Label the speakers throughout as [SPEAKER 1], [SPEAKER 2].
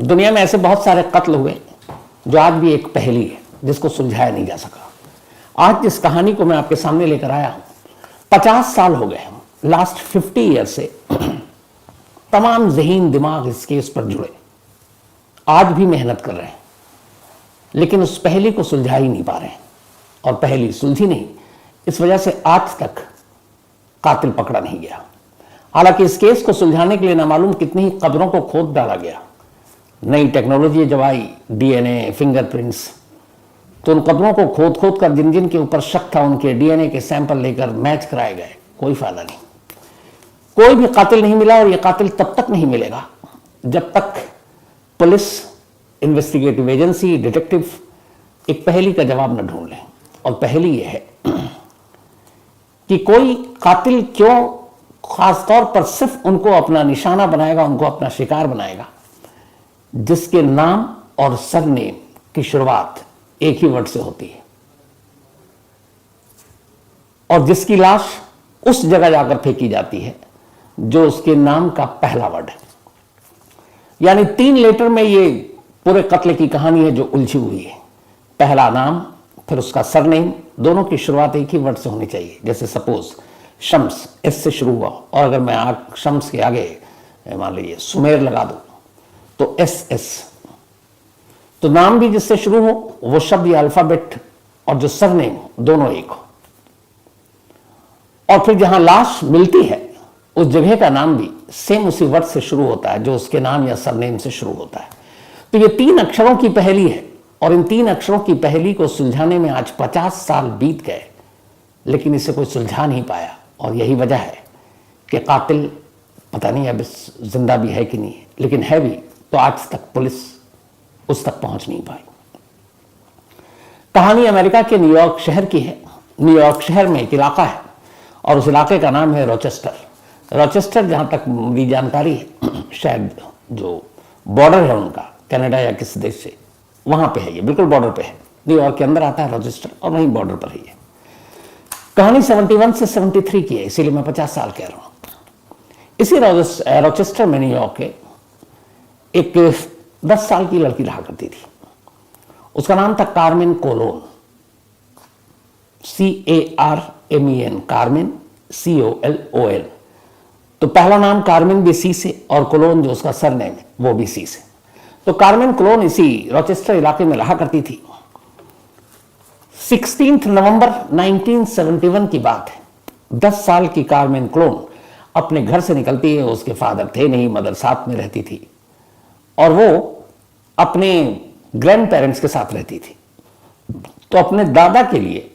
[SPEAKER 1] दुनिया में ऐसे बहुत सारे कत्ल हुए जो आज भी एक पहेली है जिसको सुलझाया नहीं जा सका। आज जिस कहानी को मैं आपके सामने लेकर आया हूं, 50 साल हो गए, लास्ट 50 ईयर से तमाम ज़हीन दिमाग इस केस पर जुड़े, आज भी मेहनत कर रहे हैं, लेकिन उस पहेली को सुलझा ही नहीं पा रहे हैं। और पहेली सुलझी नहीं, इस वजह से आज तक कातिल पकड़ा नहीं गया। हालांकि इस केस को सुलझाने के लिए ना मालूम कितनी ही कब्रों को खोद डाला गया। नई टेक्नोलॉजी जब आई, डीएनए, फिंगरप्रिंट्स, तो उन कब्रों को खोद खोद कर जिन जिन के ऊपर शक था उनके डीएनए के सैंपल लेकर मैच कराए गए, कोई फायदा नहीं। कोई भी कातिल नहीं मिला, और यह कातिल तब तक नहीं मिलेगा जब तक पुलिस, इन्वेस्टिगेटिव एजेंसी, डिटेक्टिव एक पहेली का जवाब न ढूंढ लें। और पहेली यह है कि कोई कातिल क्यों खासतौर पर सिर्फ उनको अपना निशाना बनाएगा, उनको अपना शिकार बनाएगा जिसके नाम और सरनेम की शुरुआत एक ही वर्ड से होती है, और जिसकी लाश उस जगह जाकर फेंकी जाती है जो उसके नाम का पहला वर्ड है। यानी 3 लेटर में ये पूरे कत्ल की कहानी है जो उलझी हुई है। पहला नाम, फिर उसका सरनेम, दोनों की शुरुआत एक ही वर्ड से होनी चाहिए। जैसे सपोज शम्स एस से शुरू हुआ, और अगर मैं शम्स के आगे मान लीजिए सुमेर लगा दूं तो एस। तो नाम भी जिससे शुरू हो वो शब्द या अल्फाबेट, और जो सरनेम दोनों एक हो। और फिर जहां लाश मिलती है उस जगह का नाम भी सेम उसी वर्ड से शुरू होता है जो उसके नाम या सरनेम से शुरू होता है। तो ये 3 अक्षरों की पहेली है, और इन 3 अक्षरों की पहेली को सुलझाने में आज 50 साल बीत गए, लेकिन इसे कोई सुलझा नहीं पाया। और यही वजह है कि कातिल पता नहीं अब जिंदा भी है कि नहीं है, लेकिन है भी तो आज तक पुलिस उस तक पहुंच नहीं पाई। कहानी अमेरिका के न्यूयॉर्क शहर की है। न्यूयॉर्क शहर में एक इलाका है, और उस इलाके का नाम है रोचेस्टर। रोचेस्टर, जहां तक मेरी जानकारी है, शायद जो बॉर्डर है उनका कनाडा या किसी देश से, वहां पे है, ये बिल्कुल बॉर्डर पे है। न्यूयॉर्क के अंदर आता है रोचेस्टर, और वहीं बॉर्डर पर ही है। कहानी 71 से 73 की है, इसीलिए मैं 50 साल कह रहा हूं। इसी रोचेस्टर में न्यूयॉर्क के एक 10 साल की लड़की रहा करती थी। उसका नाम था Carmen Colon, CARMEN, Carmen COLON। तो पहला नाम कार्मेन भी सी से, और कोलोन जो उसका सरनेम है वो भी सी से। तो कार्मेन कोलोन इसी रोचेस्टर इलाके में रहा करती थी। 16 नवंबर 1971 की बात है। 10 साल की कार्मेन कोलोन अपने घर से निकलती है। उसके फादर थे नहीं, मदर साथ में रहती थी, और वो अपने ग्रैंड पेरेंट्स के साथ रहती थी। तो अपने दादा के लिए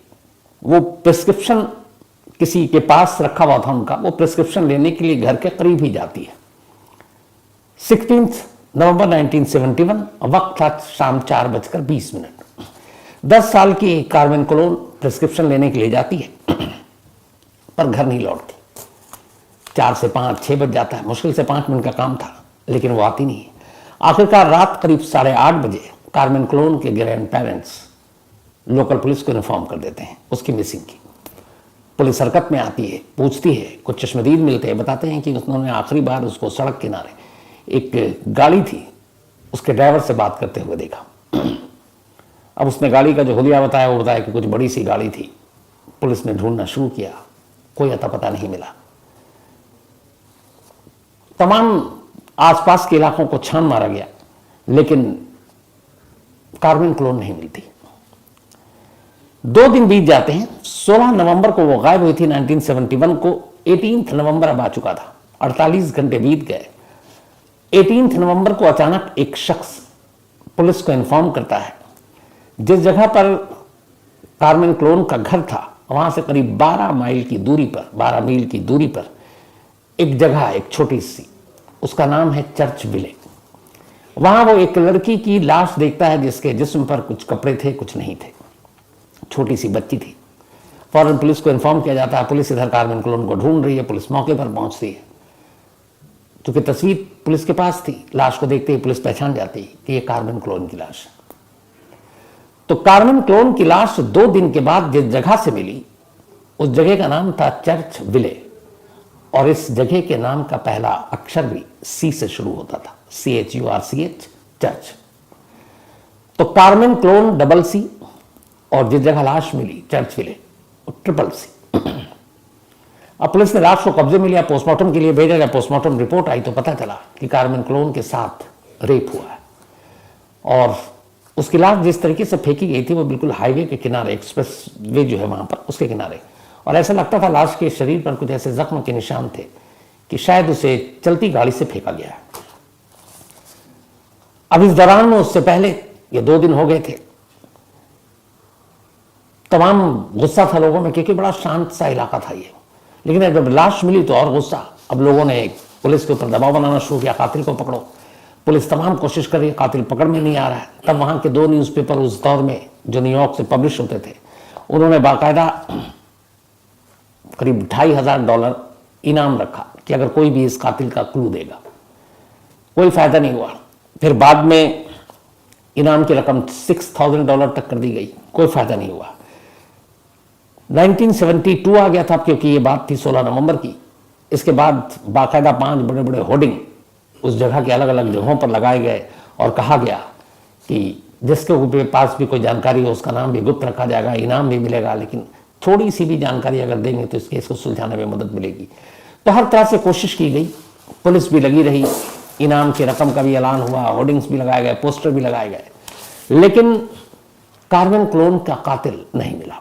[SPEAKER 1] वो प्रिस्क्रिप्शन किसी के पास रखा हुआ था उनका, वो प्रिस्क्रिप्शन लेने के लिए घर के करीब ही जाती है। 16 नवंबर 1971, वक्त था शाम 4:20। 10 साल की कार्मेन कोलोन प्रिस्क्रिप्शन लेने के लिए जाती है, पर घर नहीं लौटती। 4 से 5, 6 बज जाता है। मुश्किल से 5 मिनट का काम था, लेकिन वो आती नहीं है। आखिरकार रात करीब 8:30 बजे कार्मेन कोलोन के ग्रैंड पेरेंट्स लोकल पुलिस को इन्फॉर्म कर देते हैं उसकी मिसिंग की। पुलिस हरकत में आती है, पूछती है, कुछ चश्मदीद मिलते हैं, बताते हैं कि उन्होंने आखिरी बार उसको सड़क किनारे एक गाड़ी थी उसके ड्राइवर से बात करते हुए देखा। अब उसने गाड़ी का जो हुलिया बताया वो बताया कि कुछ बड़ी सी गाड़ी थी। पुलिस ने ढूंढना शुरू किया, कोई अता पता नहीं मिला। तमाम आसपास के इलाकों को छान मारा गया, लेकिन कार्मेन कोलोन नहीं मिलती। 2 दिन बीत जाते हैं। 16 नवंबर को वो गायब हुई थी 1971 को। 18 नवंबर अब आ चुका था, 48 घंटे बीत गए। 18 नवंबर को अचानक एक शख्स पुलिस को इन्फॉर्म करता है, जिस जगह पर कार्मेन कोलोन का घर था वहां से करीब 12 मील की दूरी पर एक जगह, एक छोटी सी, उसका नाम है चर्च विले। वहां वो एक लड़की की लाश देखता है जिसके जिस्म पर कुछ कपड़े थे, कुछ नहीं थे। छोटी सी बच्ची थी। फौरन पुलिस को इन्फॉर्म किया जाता है। पुलिस इधर कार्मेन कोलोन को ढूंढ रही है। पुलिस मौके पर पहुंचती है। क्योंकि तस्वीर पुलिस के पास थी, लाश को देखते ही पुलिस पहचान जाती कि ये कार्मेन कोलोन की लाश है। तो कार्मेन कोलोन की लाश 2 दिन के बाद जिस जगह से मिली, उस जगह का नाम था चर्च विले, और इस जगह के नाम का पहला अक्षर भी सी से शुरू होता था, CHURCH, चर्च। तो कार्मेन क्लोन डबल सी और जिस जगह लाश मिली चर्च विले ट्रिपल सी। अब पुलिस ने लाश को कब्जे में लिया, पोस्टमार्टम के लिए भेजा। जब पोस्टमार्टम रिपोर्ट आई तो पता चला कि कार्मेन क्लोन के साथ रेप हुआ है और उसकी लाश जिस तरीके से फेंकी गई थी वो बिल्कुल हाईवे के किनारे, एक्सप्रेस वे जो है वहां पर उसके किनारे, और ऐसा लगता था लाश के शरीर पर कुछ ऐसे जख्म के निशान थे कि शायद उसे चलती गाड़ी से फेंका गया है। अब इस दौरान में उससे पहले ये 2 दिन हो गए थे, तमाम गुस्सा था लोगों में क्योंकि बड़ा शांत सा इलाका था ये। लेकिन जब लाश मिली तो और गुस्सा। अब लोगों ने पुलिस के ऊपर दबाव बनाना शुरू किया, कातिल को पकड़ो। पुलिस तमाम कोशिश कर रही है, कातिल पकड़ में नहीं आ रहा है। तब वहां के 2 न्यूज़पेपर उस दौर में जो न्यूयॉर्क से पब्लिश होते थे, उन्होंने बाकायदा करीब $2,500 इनाम रखा कि अगर कोई भी इस कातिल का क्लू देगा। कोई फायदा नहीं हुआ। फिर बाद में इनाम की रकम $6,000 तक कर दी गई, कोई फायदा नहीं हुआ। 1972 आ गया था, क्योंकि ये बात थी 16 नवंबर की। इसके बाद बाकायदा 5 बड़े बड़े होर्डिंग उस जगह के अलग अलग जगहों पर लगाए गए और कहा गया कि जिसके पास भी कोई जानकारी हो उसका नाम भी गुप्त रखा जाएगा, इनाम भी मिलेगा, लेकिन थोड़ी सी भी जानकारी अगर देंगे तो इस केस को सुलझाने में मदद मिलेगी। तो हर तरह से कोशिश की गई, पुलिस भी लगी रही, इनाम की रकम का भी ऐलान हुआ, होर्डिंग्स भी लगाए गए, पोस्टर भी लगाए गए, लेकिन कार्मेन क्लोन का कातिल नहीं मिला।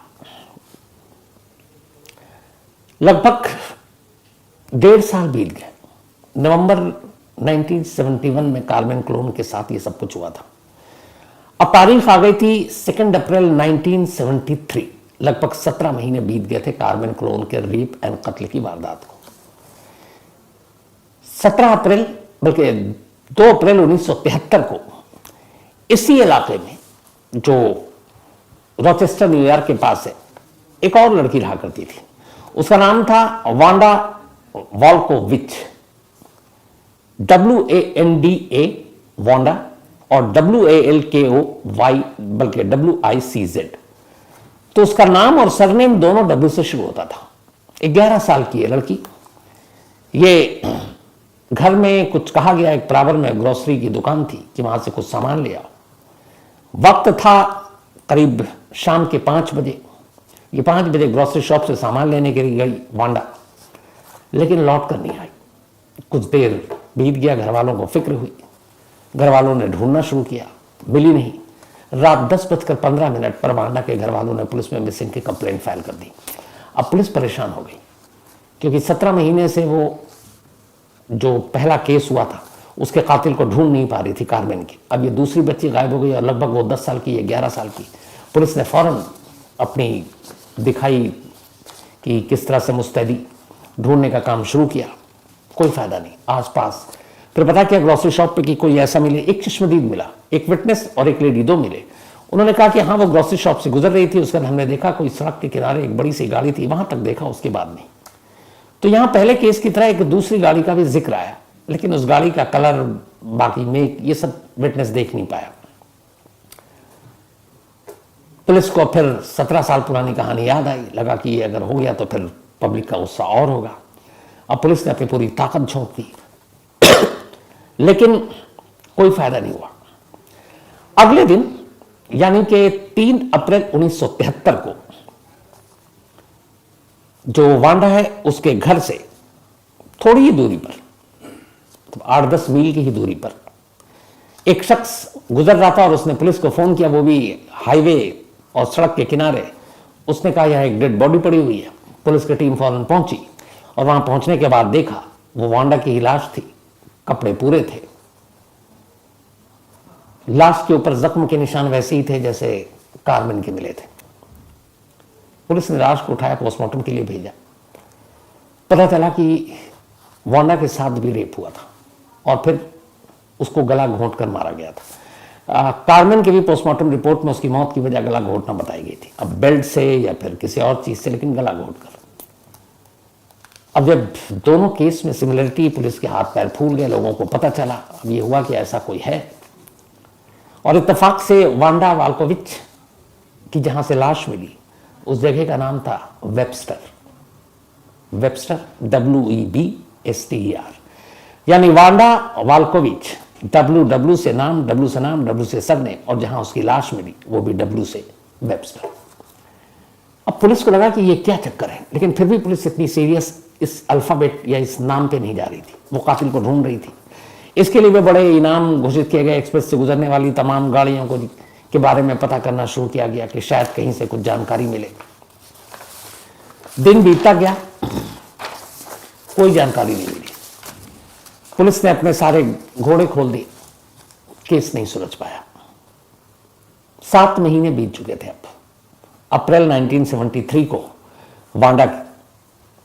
[SPEAKER 1] लगभग 1.5 साल बीत गए। नवंबर 1971 में कार्मेन क्लोन के साथ ये सब कुछ हुआ था। अब तारीख आ गई थी 2 अप्रैल 1973। लगभग 17 महीने बीत गए थे कार्मेन क्लोन के रेप एंड कत्ल की वारदात को। 17 अप्रैल बल्कि 2 अप्रैल 1973 को इसी इलाके में जो रॉचेस्टर न्यूयॉर्क के पास है, एक और लड़की रहा करती थी। उसका नाम था वांडा वॉल्कोविच, WANDA वांडा और WALKOY बल्कि WICZ। तो उसका नाम और सरनेम दोनों W से शुरू होता था। 11 साल की है लड़की। ये घर में कुछ कहा गया, एक बराबर में ग्रोसरी की दुकान थी कि वहां से कुछ सामान ले आओ। वक्त था करीब शाम के 5 बजे। ये 5 बजे ग्रोसरी शॉप से सामान लेने के लिए गई वांडा, लेकिन लौट कर नहीं आई। कुछ देर बीत गया, घर वालों को फिक्र हुई, घर वालों ने ढूंढना शुरू किया, मिली नहीं। रात 10:15 पर वांडा के घर वालों ने पुलिस में मिसिंग की कंप्लेंट फाइल कर दी। अब पुलिस परेशान हो गई क्योंकि 17 महीने से वो जो पहला केस हुआ था उसके कातिल को ढूंढ नहीं पा रही थी कार्मेन की। अब ये दूसरी बच्ची गायब हो गई और लगभग वो 10 साल की है, 11 साल की। पुलिस ने फौरन अपनी दिखाई कि किस तरह से मुस्तैदी ढूंढने का काम शुरू किया। कोई फायदा नहीं आसपास। फिर पता किया ग्रोसरी शॉप पे कि कोई ऐसा मिले, एक चश्मदीद मिला, एक विटनेस और एक लेडी, 2 मिले। उन्होंने कहा कि हाँ वो ग्रोसरी शॉप से गुजर रही थी, उसका हमने देखा कोई सड़क के किनारे एक बड़ी सी गाड़ी थी, वहां तक देखा, उसके बाद नहीं। तो यहां पहले केस की तरह एक दूसरी गाड़ी का भी जिक्र आया, लेकिन उस गाड़ी का कलर, बाकी मेक, ये सब विटनेस देख नहीं पाया। पुलिस को फिर 17 साल पुरानी कहानी याद आई। लगा कि ये अगर हो गया तो फिर पब्लिक का गुस्सा और होगा। अब पुलिस ने अपनी पूरी ताकत झोंक दी, लेकिन कोई फायदा नहीं हुआ। अगले दिन यानी कि 3 अप्रैल 1973 को जो वांडा है उसके घर से थोड़ी ही दूरी पर, तो 8-10 मील की ही दूरी पर एक शख्स गुजर रहा था और उसने पुलिस को फोन किया, वो भी हाईवे और सड़क के किनारे। उसने कहा यह एक डेड बॉडी पड़ी हुई है। पुलिस की टीम फौरन पहुंची और वहां पहुंचने के बाद देखा वो वांडा की ही लाश थी, कपड़े पूरे थे, लाश के ऊपर जख्म के निशान वैसे ही थे जैसे कार्मेन के मिले थे। पुलिस ने लाश को उठाया, पोस्टमार्टम के लिए भेजा। पता चला कि वांडा के साथ भी रेप हुआ था और फिर उसको गला घोंट कर मारा गया था। कार्मेन के भी पोस्टमार्टम रिपोर्ट में उसकी मौत की वजह गला घोंटना बताई गई थी, अब बेल्ट से या फिर किसी और चीज से, लेकिन गला घोंट कर। अब जब दोनों केस में सिमिलरिटी, पुलिस के हाथ पैर फूल गए, लोगों को पता चला। अब ये हुआ कि ऐसा कोई है, और इत्तेफाक से वांडा वाल्कोविच की जहां से लाश मिली उस जगह का नाम था वेबस्टर। वेबस्टर WEBSTER, यानी वांडा वाल्कोविच डब्ल्यू से नाम, डब्ल्यू से सरनेम, और जहां उसकी लाश मिली वो भी डब्ल्यू से वेबस्टर। अब पुलिस को लगा कि ये क्या चक्कर है, लेकिन फिर भी पुलिस इतनी सीरियस इस अल्फाबेट या इस नाम पे नहीं जा रही थी, वो कातिल को ढूंढ रही थी। इसके लिए वे बड़े इनाम घोषित किए गए, एक्सप्रेस से गुजरने वाली तमाम गाड़ियों को के बारे में पता करना शुरू किया गया कि शायद कहीं से कुछ जानकारी मिले। दिन बीतता गया, कोई जानकारी नहीं मिली। पुलिस ने अपने सारे घोड़े खोल दिए, केस नहीं सुलझ पाया। 7 महीने बीत चुके थे। अब अप्रैल 1973 को वांडा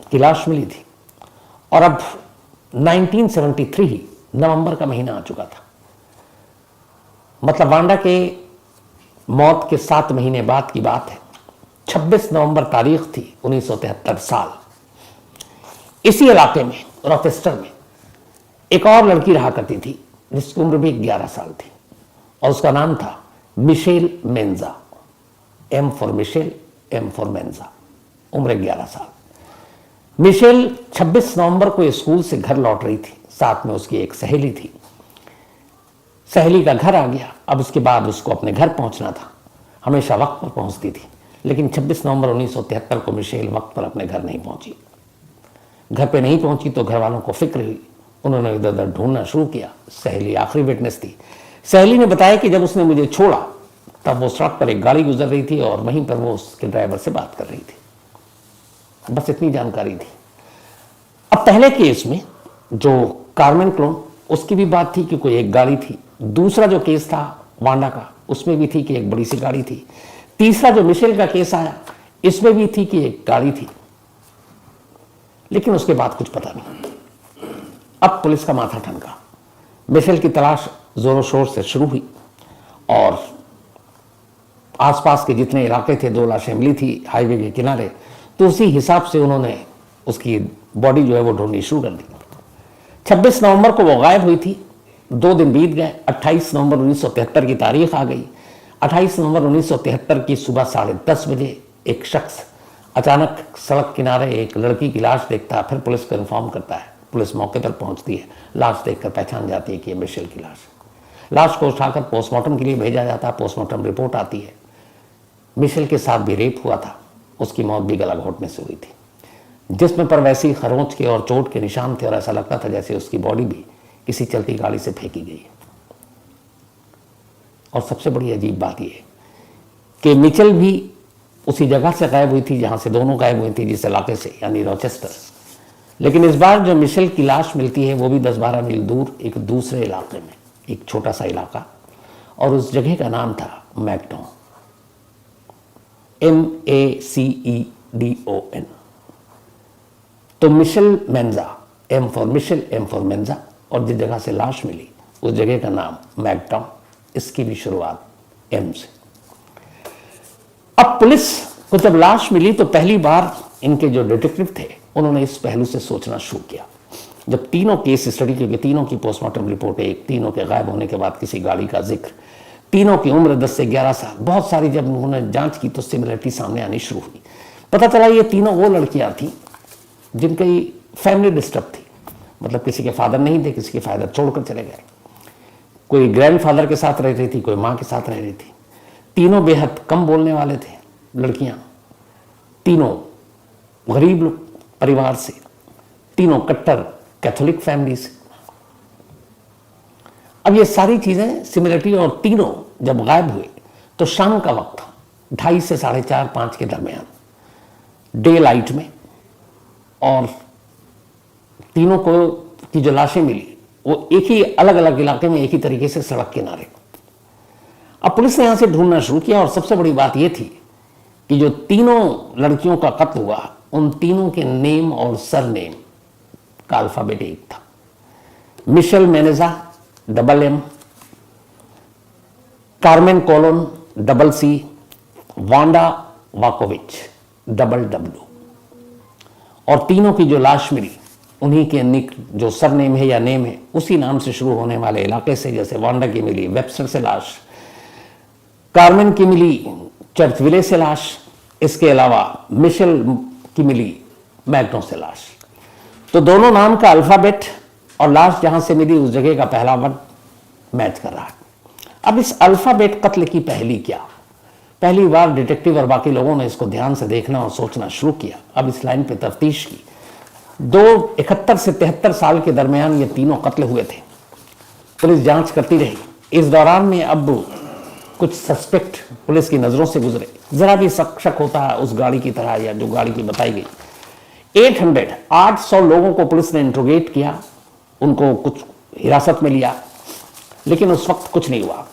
[SPEAKER 1] की लाश मिली थी, और अब 1973 ही नवंबर का महीना आ चुका था। मतलब वांडा के मौत के 7 महीने बाद की बात है। 26 नवंबर तारीख थी 1973 साल। इसी इलाके में रॉचेस्टर में एक और लड़की रहा करती थी जिसकी उम्र भी 11 साल थी, और उसका नाम था Michelle Menza. M for Michelle, M for Menza. उम्र 11 साल। मिशेल 26 नवंबर को स्कूल से घर लौट रही थी, साथ में उसकी एक सहेली थी। सहेली का घर आ गया। अब उसके बाद उसको अपने घर पहुंचना था। हमेशा वक्त पर पहुंचती थी, लेकिन 26 नवंबर 1973 को मिशेल वक्त पर अपने घर नहीं पहुंची। घर पे नहीं पहुंची तो घर वालों को फिक्र हुई। उन्होंने इधर उधर ढूंढना शुरू किया। सहेली आखिरी विटनेस थी। सहेली ने बताया कि जब उसने मुझे छोड़ा तब वो सड़क पर एक गाड़ी गुजर रही थी और वहीं पर वो उसके ड्राइवर से बात कर रही थी। बस इतनी जानकारी थी। अब पहले केस में जो कार्मेन क्लोन, उसकी भी बात थी कि कोई एक गाड़ी थी। दूसरा जो केस था वांडा का, उसमें भी थी कि एक बड़ी सी गाड़ी थी। तीसरा जो मिशेल का केस आया, इसमें भी थी कि एक गाड़ी थी, लेकिन उसके बाद कुछ पता नहीं। अब पुलिस का माथा ठनका। मिशेल की तलाश जोरों शोर से शुरू हुई, और आसपास के जितने इलाके थे 2 लाशें मिली थी हाईवे के किनारे, तो उसी हिसाब से उन्होंने उसकी बॉडी जो है वो ढूंढनी शुरू कर दी। 26 नवंबर को वो गायब हुई थी। 2 दिन बीत गए। 28 नवंबर 1973 की तारीख आ गई। 28 नवंबर 1973 की सुबह 10:30 बजे एक शख्स अचानक सड़क किनारे एक लड़की की लाश देखता है। फिर पुलिस को इन्फॉर्म करता है। पुलिस मौके पर पहुंचती है। लाश देखकर पहचान जाती है कि यह मिशेल की लाश। लाश को उठाकर पोस्टमार्टम के लिए भेजा जाता है। पोस्टमार्टम रिपोर्ट आती है। मिशेल के साथ भी रेप हुआ था। उसकी मौत भी गला घोटने से हुई थी। जिस्म पर वैसी खरोंच के और चोट के निशान थे, और ऐसा लगता था जैसे उसकी बॉडी भी किसी चलती गाड़ी से फेंकी गई है। और सबसे बड़ी अजीब बात यह कि मिशेल भी उसी जगह से गायब हुई थी जहां से दोनों गायब हुई थी, जिस इलाके से, यानी रॉचेस्टर। लेकिन इस बार जो मिशेल की लाश मिलती है वो भी 10-12 मील दूर एक दूसरे इलाके में, एक छोटा सा इलाका, और उस जगह का नाम था मैकडॉन। MACEDON। तो Michel Menza, M for Michelle, M for मेंजा, और जिस जगह से लाश मिली उस जगह का नाम मैकडॉन। इसकी भी शुरुआत एम से। अब पुलिस को जब लाश मिली तो पहली बार इनके जो डिटेक्टिव थे उन्होंने इस पहलू से सोचना शुरू किया। जब तीनों केस स्टडी, क्योंकि तीनों की पोस्टमार्टम रिपोर्ट एक, तीनों के गायब होने के बाद किसी गाड़ी का जिक्र, तीनों की उम्र 10 से 11 साल, बहुत सारी जब उन्होंने जांच की तो सिमिलरिटी सामने आनी शुरू हुई। पता चला ये तीनों वो लड़कियां थी जिनकी फैमिली डिस्टर्ब थी। मतलब किसी के फादर नहीं थे, किसी के फादर छोड़कर चले गए, कोई ग्रैंडफादर के साथ रह रही थी, कोई माँ के साथ रह रही थी। तीनों बेहद कम बोलने वाले थे लड़कियां, तीनों गरीब परिवार से, तीनों कट्टर कैथोलिक फैमिली से। अब ये सारी चीजें सिमिलरिटी, और तीनों जब गायब हुए तो शाम का वक्त था, 2:30 से 4:30-5 के दरमियान, डे लाइट में। और तीनों को की जो लाशें मिली वो एक ही अलग अलग इलाके में, एक ही तरीके से सड़क किनारे। अब पुलिस ने यहां से ढूंढना शुरू किया, और सबसे बड़ी बात यह थी कि जो तीनों लड़कियों का कत्ल हुआ उन तीनों के नेम और सरनेम का अल्फाबेट एक था। Michelle Meneza MM, Carmen Colon CC, Wanda Wakovich WW। और तीनों की जो लाश मिली उन्हीं के निक जो सरनेम है या नेम है उसी नाम से शुरू होने वाले इलाके से। जैसे वांडा की मिली वेबस्टर से लाश, कार्मेन की मिली चर्चविले से लाश, इसके अलावा मिशेल की मिली मैकडॉन से लाश। तो दोनों नाम का अल्फाबेट और लाश जहां से मिली उस जगह का पहला वर्ड मैच कर रहा है। अब इस अल्फाबेट कत्ल की पहली क्या, पहली बार डिटेक्टिव और बाकी लोगों ने इसको ध्यान से देखना और सोचना शुरू किया। अब इस लाइन पे तफ्तीश की। 71 से 73 साल के दरमियान ये तीनों कत्ल हुए थे। पुलिस जांच करती रही। इस दौरान में अब कुछ सस्पेक्ट पुलिस की नजरों से गुजरे, जरा भी शक होता है उस गाड़ी की तरह या जो गाड़ी की बताई गई। 800 लोगों को पुलिस ने इंट्रोगेट किया, उनको कुछ हिरासत में लिया, लेकिन उस वक्त कुछ नहीं हुआ।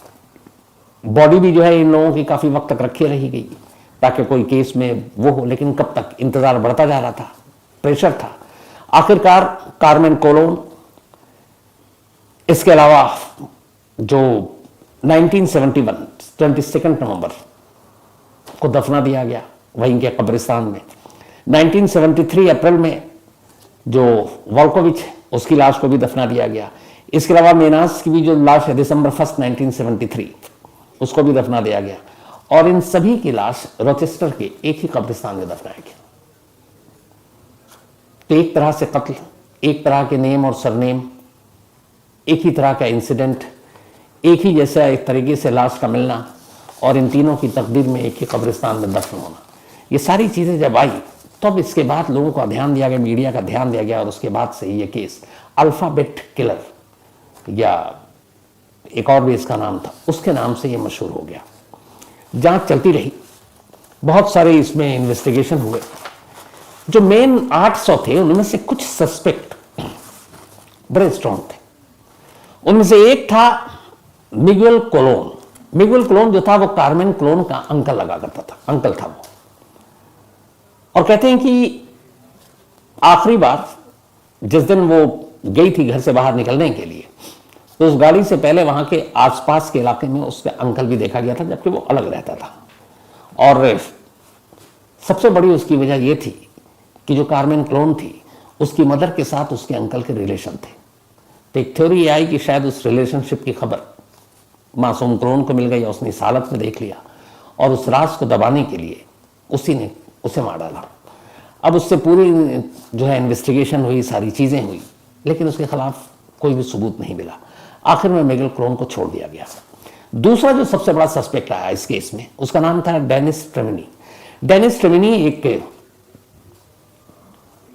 [SPEAKER 1] बॉडी भी जो है इन लोगों की काफी वक्त तक रखी रही गई ताकि कोई केस में वो हो, लेकिन कब तक, इंतजार बढ़ता जा रहा था, प्रेशर था। आखिरकार कार्मेन कोलोन, इसके अलावा जो 1971 22 नवंबर को दफना दिया गया वहीं के कब्रिस्तान में। 1973 अप्रैल में जो वॉल्कोविच उसकी लाश को भी दफना दिया गया। इसके अलावा मेनास की भी जो लाश है December 1, 1973 उसको भी दफना दिया गया। और इन सभी की लाश रोचेस्टर के एक ही कब्रिस्तान में दफनाया गया। तो एक तरह से कत्ल, एक तरह के नेम और सरनेम, एक ही तरह का इंसिडेंट, एक ही जैसा एक तरीके से लाश का मिलना और इन तीनों की तकदीर में एक ही कब्रिस्तान में दफन होना, ये सारी चीजें जब आई तो अब इसके बाद लोगों का ध्यान दिया गया, मीडिया का ध्यान दिया गया और उसके बाद से ये केस अल्फाबेट किलर या एक और भी इसका नाम था, उसके नाम से ये मशहूर हो गया। जांच चलती रही, बहुत सारे इसमें इन्वेस्टिगेशन हुए। जो मेन 800 थे उनमें से कुछ सस्पेक्ट बड़े स्ट्रॉन्ग थे। उनमें से एक था मिगुएल कोलोन। मिगुएल कोलोन जो था वो कार्मेन कोलोन का अंकल लगा करता था, अंकल था वो। और कहते हैं कि आखिरी बार जिस दिन वो गई थी घर से बाहर निकलने के लिए, तो उस गाड़ी से पहले वहां के आसपास के इलाके में उसके अंकल भी देखा गया था, जबकि वो अलग रहता था। और सबसे बड़ी उसकी वजह यह थी कि जो कार्मेन कोलोन थी उसकी मदर के साथ उसके अंकल के रिलेशन थे। तो एक थ्योरी ये आई कि शायद उस रिलेशनशिप की खबर मासूम कोलोन को मिल गई और उसने इस हालत में देख लिया और उस राज को दबाने के लिए उसी ने उसे मार डाला। अब उससे पूरी जो है इन्वेस्टिगेशन हुई, सारी चीजें हुई, लेकिन उसके खिलाफ कोई भी सबूत नहीं मिला। आखिर में मिगुएल कोलोन को छोड़ दिया गया। दूसरा जो सबसे बड़ा सस्पेक्ट आया इस केस में, उसका नाम था डेनिस ट्रेमिनी। डेनिस ट्रेमिनी एक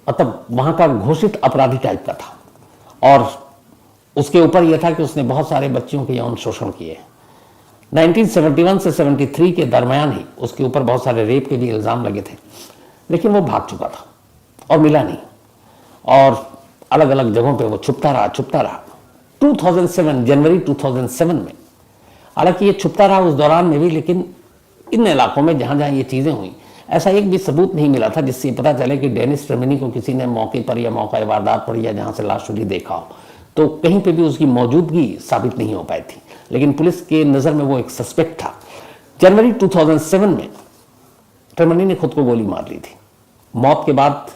[SPEAKER 1] मतलब वहां का घोषित अपराधी टाइप का था और उसके ऊपर यह था कि उसने बहुत सारे बच्चियों के यौन शोषण किए। 1971 से 73 के दरमियान ही उसके ऊपर बहुत सारे रेप के भी इल्जाम लगे थे, लेकिन वो भाग चुका था और मिला नहीं और अलग अलग जगहों पे वो छुपता रहा। 2007 जनवरी 2007 में, हालांकि ये छुपता रहा उस दौरान में भी, लेकिन इन इलाकों में जहां जहां ये चीजें हुई ऐसा एक भी सबूत नहीं मिला था जिससे पता चले कि डेनिस ट्रेमिनी को किसी ने मौके पर या मौका वारदात पर या जहां से लाश मिली देखा हो। तो कहीं पे भी उसकी मौजूदगी साबित नहीं हो पाई थी, लेकिन पुलिस के नजर में वो एक सस्पेक्ट था। जनवरी 2007 में ट्रेमिनी ने खुद को गोली मार ली थी। मौत के बाद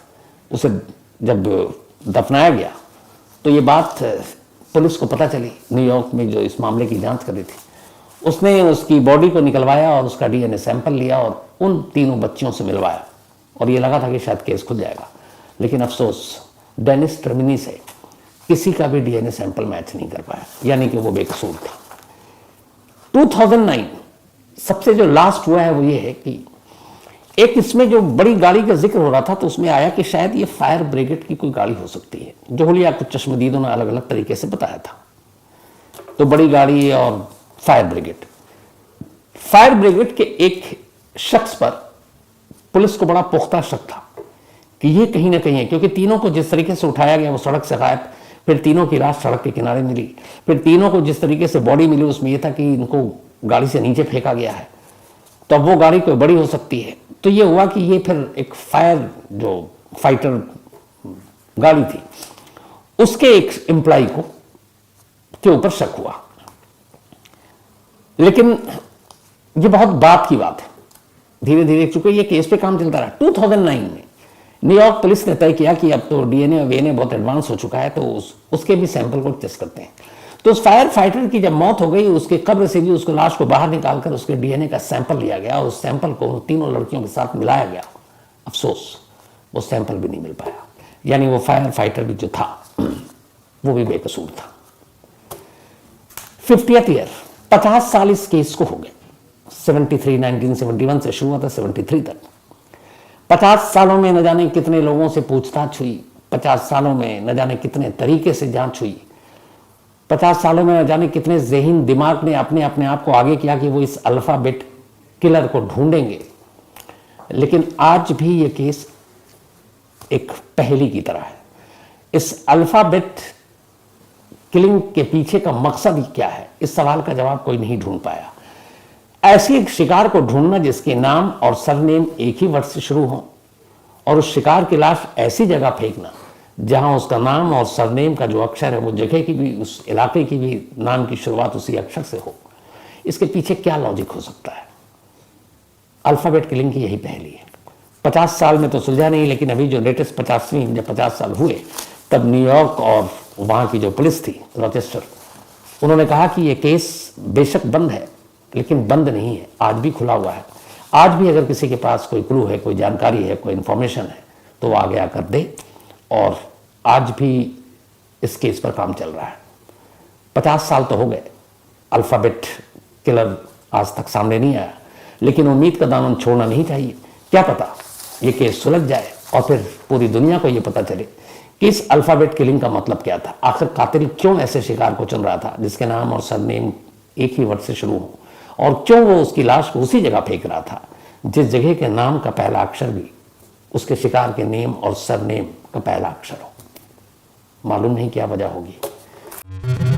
[SPEAKER 1] उसे जब दफनाया गया तो ये बात पुलिस को पता चली, न्यूयॉर्क में जो इस मामले की जांच कर रही थी। उसने उसकी बॉडी को निकलवाया और उसका डीएनए सैंपल लिया और उन तीनों बच्चियों से मिलवाया और ये लगा था कि शायद केस खुल जाएगा, लेकिन अफसोस डेनिस ट्रेमिनी से किसी का भी डीएनए सैंपल मैच नहीं कर पाया, यानी कि वो बेकसूर था। 2009 सबसे जो लास्ट हुआ है वो ये है कि एक इसमें जो बड़ी गाड़ी का जिक्र हो रहा था तो उसमें आया कि शायद ये फायर ब्रिगेड की कोई गाड़ी हो सकती है, जो हुलिया कुछ चश्मदीदों ने अलग अलग तरीके से बताया था। तो बड़ी गाड़ी और फायर ब्रिगेड के एक शख्स पर पुलिस को बड़ा पुख्ता शक था कि ये कहीं ना कहीं है, क्योंकि तीनों को जिस तरीके से उठाया गया वो सड़क से गायब, फिर तीनों की लाश सड़क के किनारे मिली, फिर तीनों को जिस तरीके से बॉडी मिली उसमें यह था कि इनको गाड़ी से नीचे फेंका गया है, तो अब वो गाड़ी कोई बड़ी हो सकती है। तो ये हुआ कि ये फिर एक फायर जो फाइटर गाड़ी थी उसके एक एम्प्लॉय को के ऊपर शक हुआ, लेकिन ये बहुत बात की बात है। धीरे धीरे चूंकि ये केस पे काम चलता रहा, 2009 में न्यूयॉर्क पुलिस ने तय किया कि अब तो डीएनए और वीएनए बहुत एडवांस हो चुका है, तो उसके भी सैंपल को टेस्ट करते हैं। तो उस फायर फाइटर की जब मौत हो गई उसके कब्र से भी उसको लाश को बाहर निकालकर उसके डीएनए का सैंपल लिया गया और उस सैंपल को उन तीनों लड़कियों के साथ मिलाया गया। अफसोस वो सैंपल भी नहीं मिल पाया, यानी वो फायर फाइटर भी जो था वो भी बेकसूर था। 50th ईयर, 50 साल इस केस को हो गए। 1971 से शुरू हुआ था 73 तक। 50 सालों में न जाने कितने लोगों से पूछताछ हुई, 50 सालों में न जाने कितने तरीके से जांच हुई, 50 सालों में न जाने कितने ज़हीन दिमाग ने अपने आप को आगे किया कि वो इस अल्फ़ाबेट किलर को ढूंढेंगे। लेकिन आज भी ये केस एक पहेली की तरह है। इस अल्फ़ाबेट किलिंग के पीछे का मकसद ही क्या है, इस सवाल का जवाब कोई नहीं ढूंढ पाया। ऐसी एक शिकार को ढूंढना जिसके नाम और सरनेम एक ही वर्ड से शुरू हो, और उस शिकार की लाश ऐसी जगह फेंकना जहां उसका नाम और सरनेम का जो अक्षर है वो जगह की भी, उस इलाके की भी नाम की शुरुआत उसी अक्षर से हो, इसके पीछे क्या लॉजिक हो सकता है? अल्फ़ाबेट किलिंग की यही पहेली है। 50 साल में तो सुलझा नहीं, लेकिन अभी जो लेटेस्ट 50 साल हुए, तब न्यूयॉर्क और वहाँ की जो पुलिस थी रॉचेस्टर, उन्होंने कहा कि ये केस बेशक बंद है लेकिन बंद नहीं है, आज भी खुला हुआ है। आज भी अगर किसी के पास कोई क्लू है, कोई जानकारी है, कोई इन्फॉर्मेशन है, तो वो आगे आकर दे। और आज भी इस केस पर काम चल रहा है। 50 साल तो हो गए, अल्फ़ाबेट किलर आज तक सामने नहीं आया, लेकिन उम्मीद का दामन छोड़ना नहीं चाहिए। क्या पता ये केस सुलझ जाए और फिर पूरी दुनिया को ये पता चले कि इस अल्फ़ाबेट किलिंग का मतलब क्या था। आखिर कातिल क्यों ऐसे शिकार को चुन रहा था जिसके नाम और सरनेम एक ही वर्ड से शुरू हो, और क्यों वो उसकी लाश को उसी जगह फेंक रहा था जिस जगह के नाम का पहला अक्षर भी उसके शिकार के नेम और सरनेम का पहला अक्षर हो। मालूम नहीं क्या वजह होगी।